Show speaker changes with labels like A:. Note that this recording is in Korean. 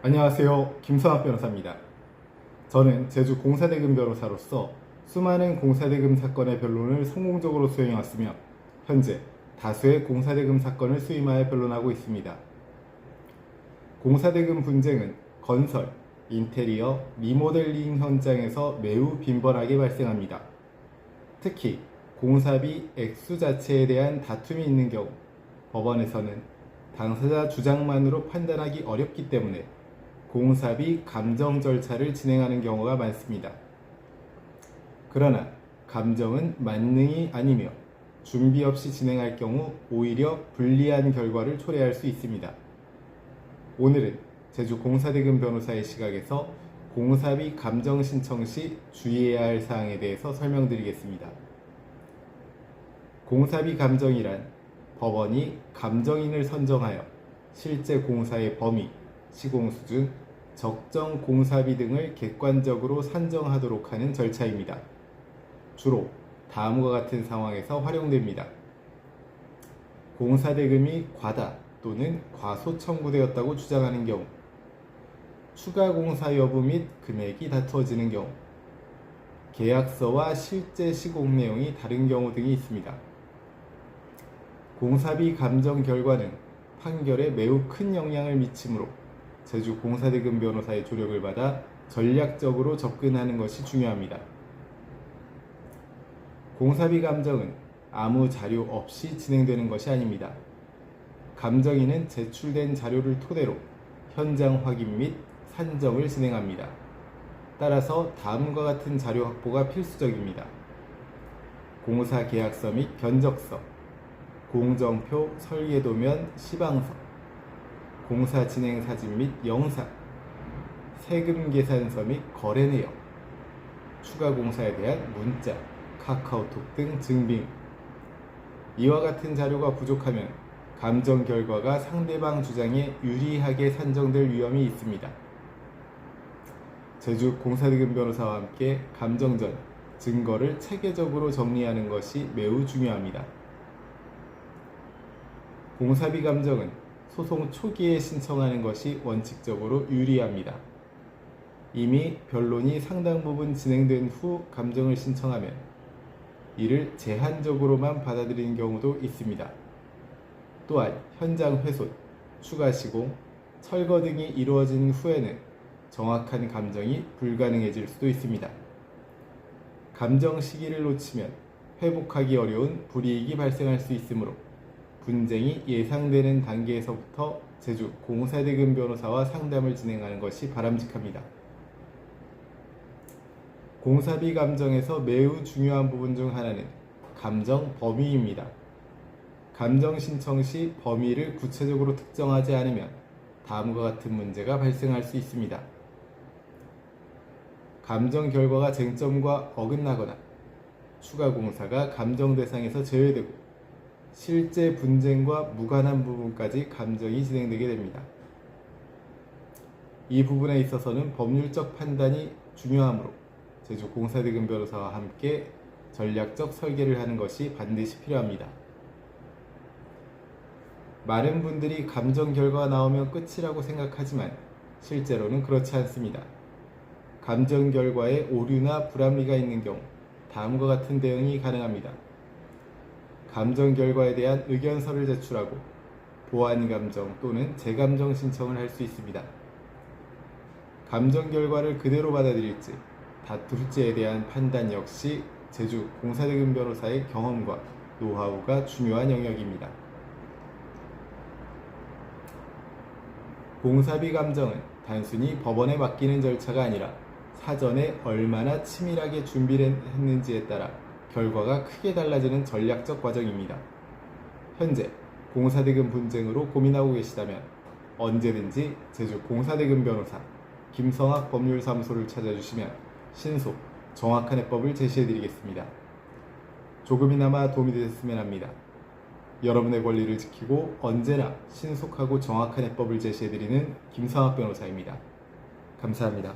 A: 안녕하세요. 김성학 변호사입니다. 저는 제주 공사대금 변호사로서 수많은 공사대금 사건의 변론을 성공적으로 수행해왔으며 현재 다수의 공사대금 사건을 수임하여 변론하고 있습니다. 공사대금 분쟁은 건설, 인테리어, 리모델링 현장에서 매우 빈번하게 발생합니다. 특히 공사비 액수 자체에 대한 다툼이 있는 경우 법원에서는 당사자 주장만으로 판단하기 어렵기 때문에 공사비 감정 절차를 진행하는 경우가 많습니다. 그러나 감정은 만능이 아니며 준비 없이 진행할 경우 오히려 불리한 결과를 초래할 수 있습니다. 오늘은 제주 공사대금 변호사의 시각에서 공사비 감정 신청 시 주의해야 할 사항에 대해서 설명드리겠습니다. 공사비 감정이란 법원이 감정인을 선정하여 실제 공사의 범위, 시공 수준, 적정 공사비 등을 객관적으로 산정하도록 하는 절차입니다. 주로 다음과 같은 상황에서 활용됩니다. 공사대금이 과다 또는 과소 청구되었다고 주장하는 경우, 추가 공사 여부 및 금액이 다투어지는 경우, 계약서와 실제 시공 내용이 다른 경우 등이 있습니다. 공사비 감정 결과는 판결에 매우 큰 영향을 미치므로 제주 공사대금 변호사의 조력을 받아 전략적으로 접근하는 것이 중요합니다. 공사비 감정은 아무 자료 없이 진행되는 것이 아닙니다. 감정인은 제출된 자료를 토대로 현장 확인 및 산정을 진행합니다. 따라서 다음과 같은 자료 확보가 필수적입니다. 공사 계약서 및 견적서, 공정표, 설계도면, 시방서, 공사 진행 사진 및 영상, 세금 계산서 및 거래 내역, 추가 공사에 대한 문자, 카카오톡 등 증빙. 이와 같은 자료가 부족하면 감정 결과가 상대방 주장에 유리하게 산정될 위험이 있습니다. 제주 공사대금 변호사와 함께 감정 전 증거를 체계적으로 정리하는 것이 매우 중요합니다. 공사비 감정은 소송 초기에 신청하는 것이 원칙적으로 유리합니다. 이미 변론이 상당 부분 진행된 후 감정을 신청하면 이를 제한적으로만 받아들이는 경우도 있습니다. 또한 현장 훼손, 추가 시공, 철거 등이 이루어진 후에는 정확한 감정이 불가능해질 수도 있습니다. 감정 시기를 놓치면 회복하기 어려운 불이익이 발생할 수 있으므로 분쟁이 예상되는 단계에서부터 제주 공사대금 변호사와 상담을 진행하는 것이 바람직합니다. 공사비 감정에서 매우 중요한 부분 중 하나는 감정 범위입니다. 감정 신청 시 범위를 구체적으로 특정하지 않으면 다음과 같은 문제가 발생할 수 있습니다. 감정 결과가 쟁점과 어긋나거나 추가 공사가 감정 대상에서 제외되고 실제 분쟁과 무관한 부분까지 감정이 진행되게 됩니다. 이 부분에 있어서는 법률적 판단이 중요하므로 제주 공사대금 변호사와 함께 전략적 설계를 하는 것이 반드시 필요합니다. 많은 분들이 감정 결과가 나오면 끝이라고 생각하지만 실제로는 그렇지 않습니다. 감정 결과에 오류나 불합리가 있는 경우 다음과 같은 대응이 가능합니다. 감정 결과에 대한 의견서를 제출하고 보완 감정 또는 재감정 신청을 할 수 있습니다. 감정 결과를 그대로 받아들일지 다툴지에 대한 판단 역시 제주 공사대금 변호사의 경험과 노하우가 중요한 영역입니다. 공사비 감정은 단순히 법원에 맡기는 절차가 아니라 사전에 얼마나 치밀하게 준비를 했는지에 따라 결과가 크게 달라지는 전략적 과정입니다. 현재 공사대금 분쟁으로 고민하고 계시다면 언제든지 제주 공사대금 변호사 김성학 법률사무소를 찾아주시면 신속, 정확한 해법을 제시해드리겠습니다. 조금이나마 도움이 되셨으면 합니다. 여러분의 권리를 지키고 언제나 신속하고 정확한 해법을 제시해드리는 김성학 변호사입니다. 감사합니다.